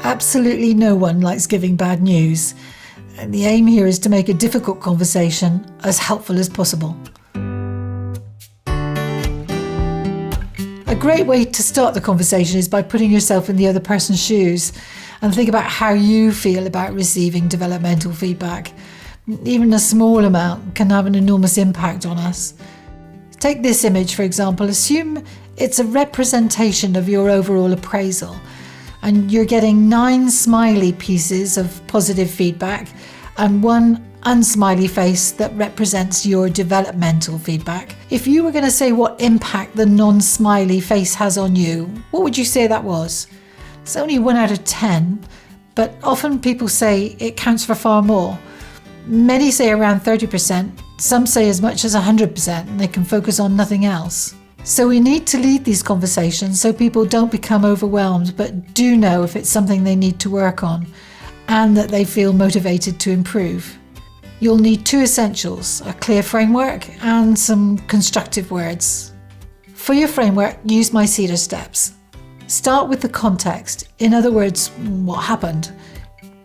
Absolutely no one likes giving bad news, and the aim here is to make a difficult conversation as helpful as possible. A great way to start the conversation is by putting yourself in the other person's shoes and think about how you feel about receiving developmental feedback. Even a small amount can have an enormous impact on us. Take this image, for example. Assume it's a representation of your overall appraisal, and you're getting 9 smiley pieces of positive feedback and 1 unsmiley face that represents your developmental feedback. If you were going to say what impact the non-smiley face has on you, what would you say that was? It's only 1 out of 10, but often people say it counts for far more. Many say around 30%, some say as much as 100%, and they can focus on nothing else. So we need to lead these conversations so people don't become overwhelmed, but do know if it's something they need to work on and that they feel motivated to improve. You'll need 2 essentials, a clear framework and some constructive words. For your framework, use my CEDAR steps. Start with the context. In other words, what happened?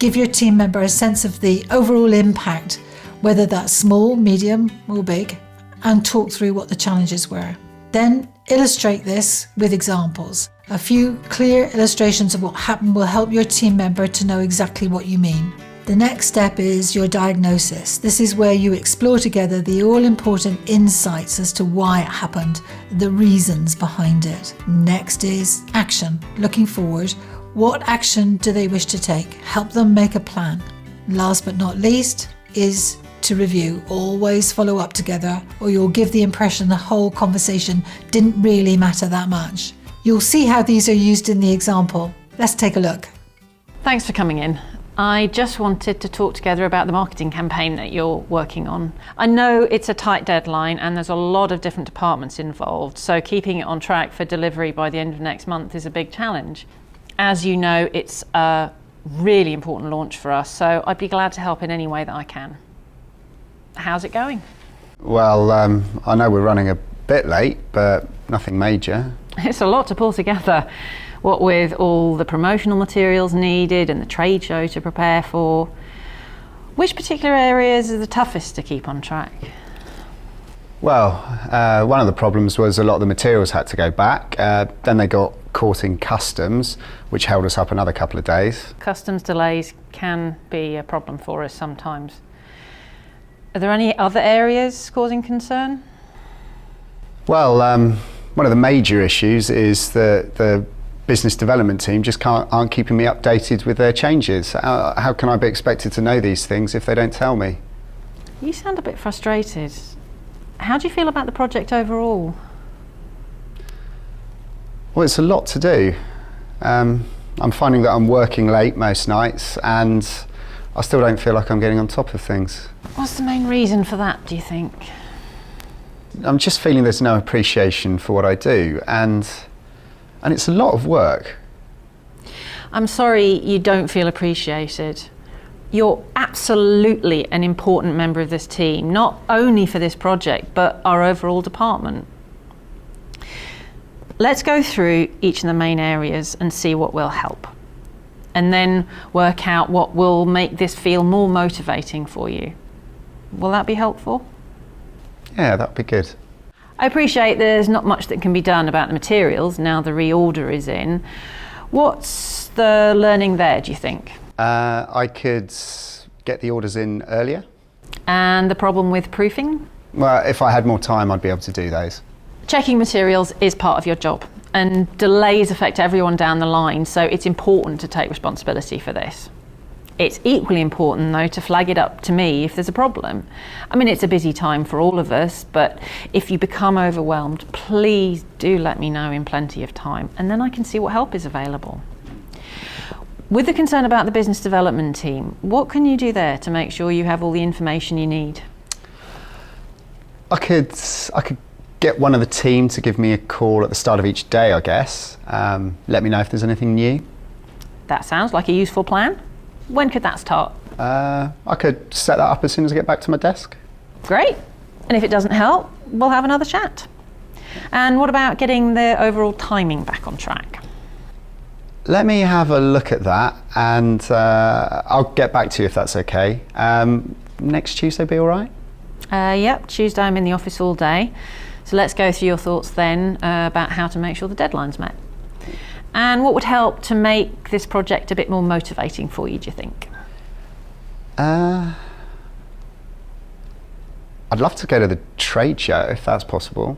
Give your team member a sense of the overall impact, whether that's small, medium or big, and talk through what the challenges were. Then illustrate this with examples. A few clear illustrations of what happened will help your team member to know exactly what you mean. The next step is your diagnosis. This is where you explore together the all-important insights as to why it happened, the reasons behind it. Next is action. Looking forward, what action do they wish to take? Help them make a plan. Last but not least is to review. Always follow up together, or you'll give the impression the whole conversation didn't really matter that much. You'll see how these are used in the example. Let's take a look. Thanks for coming in. I just wanted to talk together about the marketing campaign that you're working on. I know it's a tight deadline and there's a lot of different departments involved, so keeping it on track for delivery by the end of next month is a big challenge. As you know, it's a really important launch for us, so I'd be glad to help in any way that I can. How's it going? Well, I know we're running a bit late, but nothing major. It's a lot to pull together, what with all the promotional materials needed and the trade show to prepare for. Which particular areas are the toughest to keep on track? Well, one of the problems was a lot of the materials had to go back. Then they got caught in customs, which held us up another couple of days. Customs delays can be a problem for us sometimes. Are there any other areas causing concern? Well, one of the major issues is that the business development team just aren't keeping me updated with their changes. How can I be expected to know these things if they don't tell me? You sound a bit frustrated. How do you feel about the project overall? Well, it's a lot to do. I'm finding that I'm working late most nights and I still don't feel like I'm getting on top of things. What's the main reason for that, do you think? I'm just feeling there's no appreciation for what I do, and it's a lot of work. I'm sorry you don't feel appreciated. You're absolutely an important member of this team, not only for this project, but our overall department. Let's go through each of the main areas and see what will help, and then work out what will make this feel more motivating for you. Will that be helpful? Yeah, that'd be good. I appreciate there's not much that can be done about the materials now the reorder is in. What's the learning there, do you think? I could get the orders in earlier. And the problem with proofing? Well, if I had more time, I'd be able to do those. Checking materials is part of your job, and delays affect everyone down the line, so it's important to take responsibility for this. It's equally important, though, to flag it up to me if there's a problem. I mean, it's a busy time for all of us, but if you become overwhelmed, please do let me know in plenty of time, and then I can see what help is available. With the concern about the business development team, what can you do there to make sure you have all the information you need? I could get one of the team to give me a call at the start of each day, I guess. Let me know if there's anything new. That sounds like a useful plan. When could that start? I could set that up as soon as I get back to my desk. Great. And if it doesn't help, we'll have another chat. And what about getting the overall timing back on track? Let me have a look at that, and I'll get back to you if that's okay. Next Tuesday be all right? Yep, Tuesday I'm in the office all day. So let's go through your thoughts then about how to make sure the deadline's met. And what would help to make this project a bit more motivating for you, do you think? I'd love to go to the trade show if that's possible.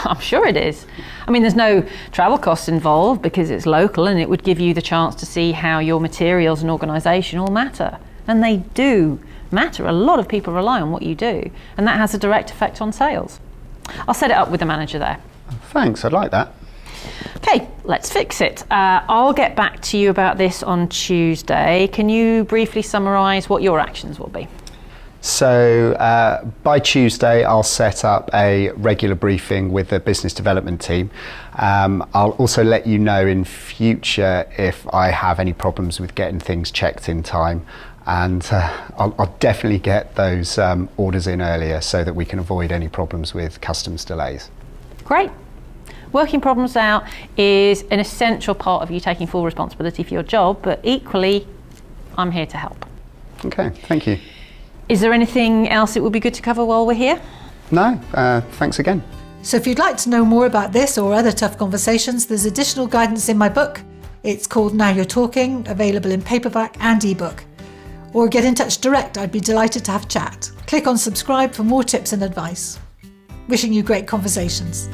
I'm sure it is. I mean, there's no travel costs involved because it's local, and it would give you the chance to see how your materials and organisation all matter. And they do matter. A lot of people rely on what you do, and that has a direct effect on sales. I'll set it up with the manager there. Thanks, I'd like that. Okay, let's fix it. I'll get back to you about this on Tuesday. Can you briefly summarise what your actions will be? So by Tuesday, I'll set up a regular briefing with the business development team. I'll also let you know in future if I have any problems with getting things checked in time. And I'll definitely get those orders in earlier so that we can avoid any problems with customs delays. Great. Working problems out is an essential part of you taking full responsibility for your job, but equally, I'm here to help. Okay, thank you. Is there anything else it would be good to cover while we're here? No, thanks again. So if you'd like to know more about this or other tough conversations, there's additional guidance in my book. It's called Now You're Talking, available in paperback and ebook. Or get in touch direct, I'd be delighted to have a chat. Click on subscribe for more tips and advice. Wishing you great conversations.